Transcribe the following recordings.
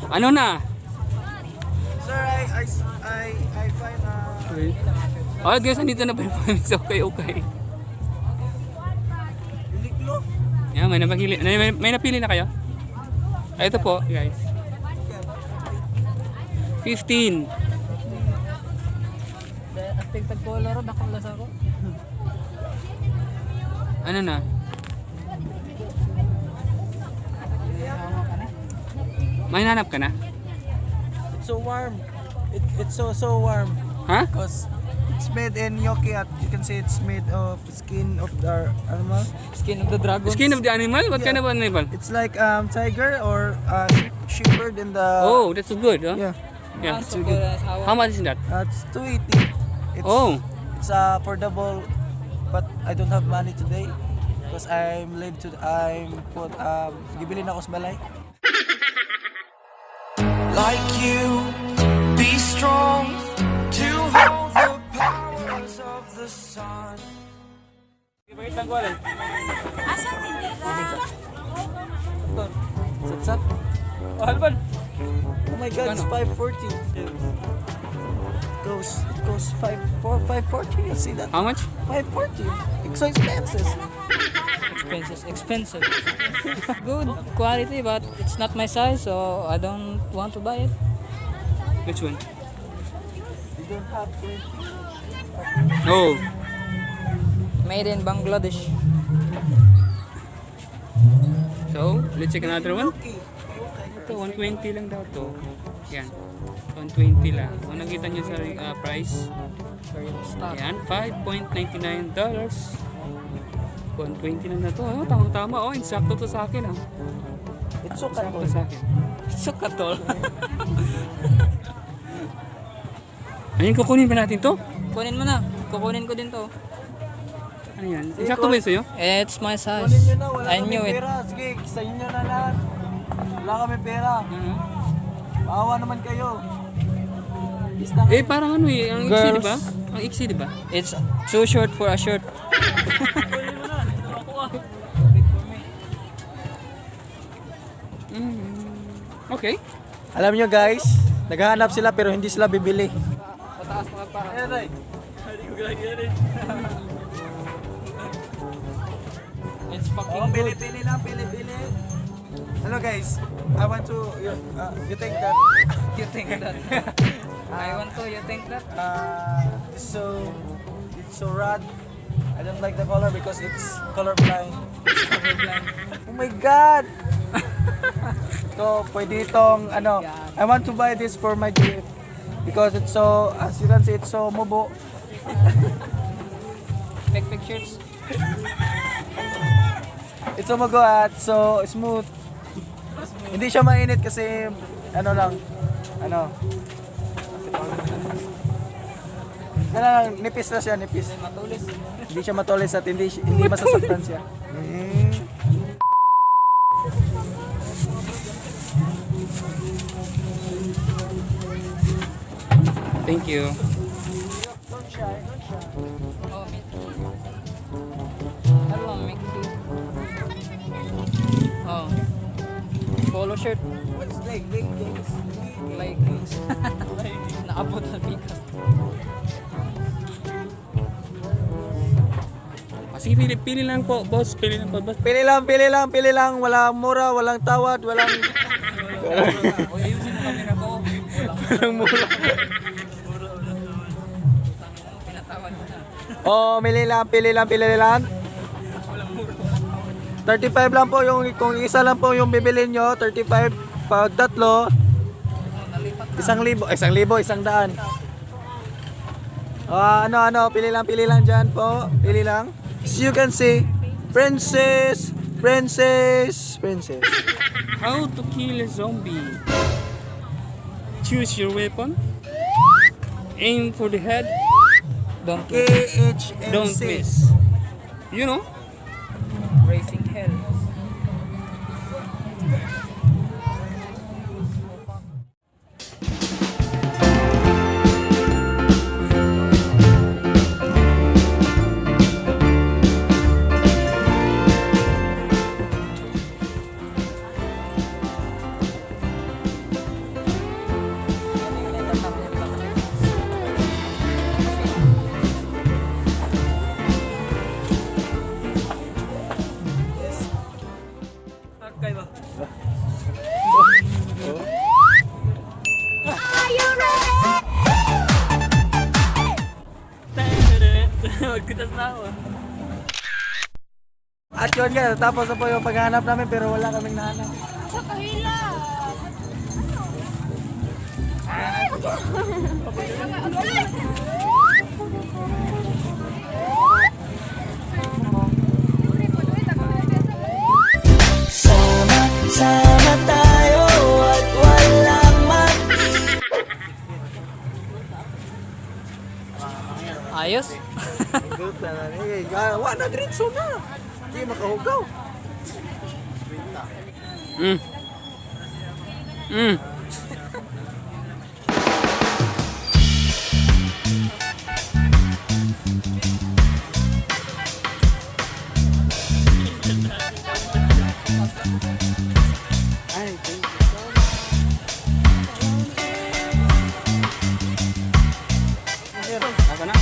Ano na? Sir, I find Okay. Alright guys, nandito na pa yung panis. Okay. Uniqlo. Yan, may napili na kayo? Ay, ito po, guys. 15. Astig tag-color, nakulas ako. Ano na? May nanap ka na? It's so warm. It's so warm. Ha? Because it's made in Yoki. You can say it's made of skin of the animal. Skin of the dragon. Skin of the animal? What kind of animal? It's like tiger or shepherd in the. Oh, that's good, huh? Yeah. Yeah. So good as How much is that? It's 280. It's affordable, but I don't have money today because I'm late to. Gibili na ako sa balay. Like you, be strong to hold the powers of the sun. Satsat. Oh my God, it's 540. It goes 540. You see that? How much? 540. It's so expensive. Expensive. Good quality, but it's not my size, so I don't want to buy it. Which one? You don't have 20. Oh. Made in Bangladesh. So, let's check another one. Okay. Ito, 120 lang daw to. Yan. 120 lang. Kung nakita nyo sa price, yan, $5.99. 120 lang na to. Oh, tama. Oh, insakto to sa akin. It's so Insakto sa akin. So katol. Ayun, kukunin ba natin to? Kunin mo na. Kukunin ko din to. Ano yan? Insakto ba yun sa'yo? It's my size. Kunin nyo na, wala I kami knew it. pera. Sige, sa inyo na lahat. Wala kami pera. Maawa naman kayo. Eh, parang ano eh. Ang iksi, di ba? Ang iksi, di ba? It's too short for a shirt. Okay. Alam nyo guys, naghahanap sila pero hindi sila bibili. Pataas mo pa. It's fucking good. Pili lang. Hello guys, I want to, you think that, You think that? I want to. You think that? it's so rad. I don't like the color because it's colorblind. Oh my God! So, pwede itong, I want to buy this for my gift. Because it's so, as you can see, it's so mubo. Take pictures. It's so mugo at so smooth. Hindi siya mainit kasi, nipis na siya, nipis. Matulis. Hindi siya matulis at hindi masasaktan siya. Thank you. Don't shy. Oh, Mickey. Hello, Mickey. Oh. Polo shirt. What's leggings? Leggings. Naabot na bigas. Sige, pili lang po, boss. Pili lang po, boss. Pili lang. Walang mura, walang tawad, walang Ayusin mo kami na ko. walang mura. Pinatawad mo na. Oh, pili lang. 35 lang po yung, kung isa lang po yung bibilin nyo, 35 pag tatlo, 1,000, 1,100. Pili lang dyan po, pili lang. As you can see, princess. How to kill a zombie? Choose your weapon. Aim for the head. Don't Don't KHNC. miss. You know? Racing hell. Pitas na ako. At yun guys, tapos na po yung paghahanap namin pero wala kaming nahanap. Sa kahila. Sama tayo at walang Ayos. Good na na. Wala na diretso na. Hindi makahugaw. Mm. Mm. Ay, thank you. Ako na.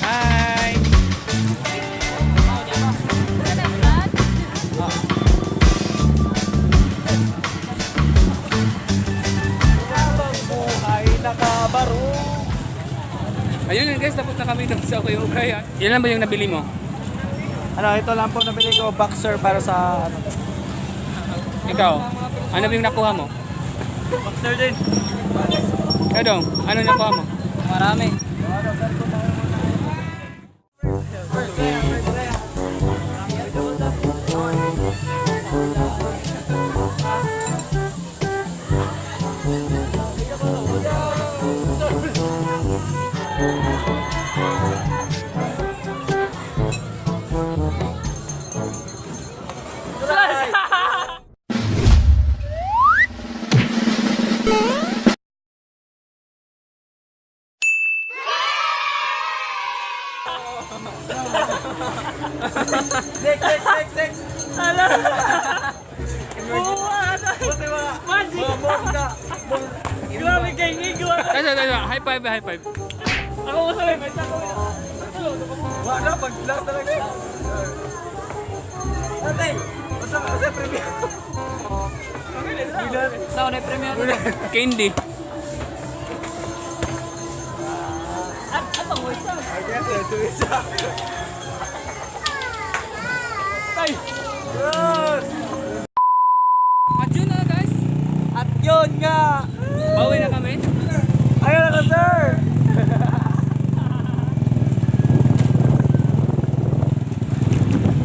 Hi. Buhay nakabaro. Ayun lang guys, tapos na kami dun sa Gawang UK. Yan lang ba yung nabili mo? Ano, ito lang po nabili ko boxer para sa ano. Ikaw, ano ba yung nakuha mo? Boxer din. Ikaw dong, ano nakuha mo? Marami. Next. Grabe kay Nigo. High five, high five. Ako ko sabi, may sako. Wala, pag-blast talaga. Ate, basta premium. Saan na premiere? Candy. Ano mo isa? Ito isa. Ay! Yes! At yun na guys. At yun nga! Bawi na kami. Ayun na ka, sir!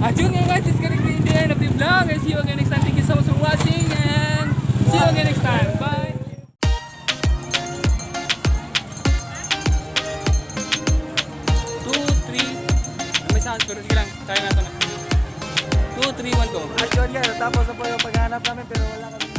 At yun nga guys, it's gonna be the end of the vlog. And see you again next time. Thank you so much for watching. And see you again next time. Bye! Two, three. May sound pero sige lang. Kaya na ito na. 2, 3, 1, go. At yun nga, tapos na po yung paghahanap namin pero wala kami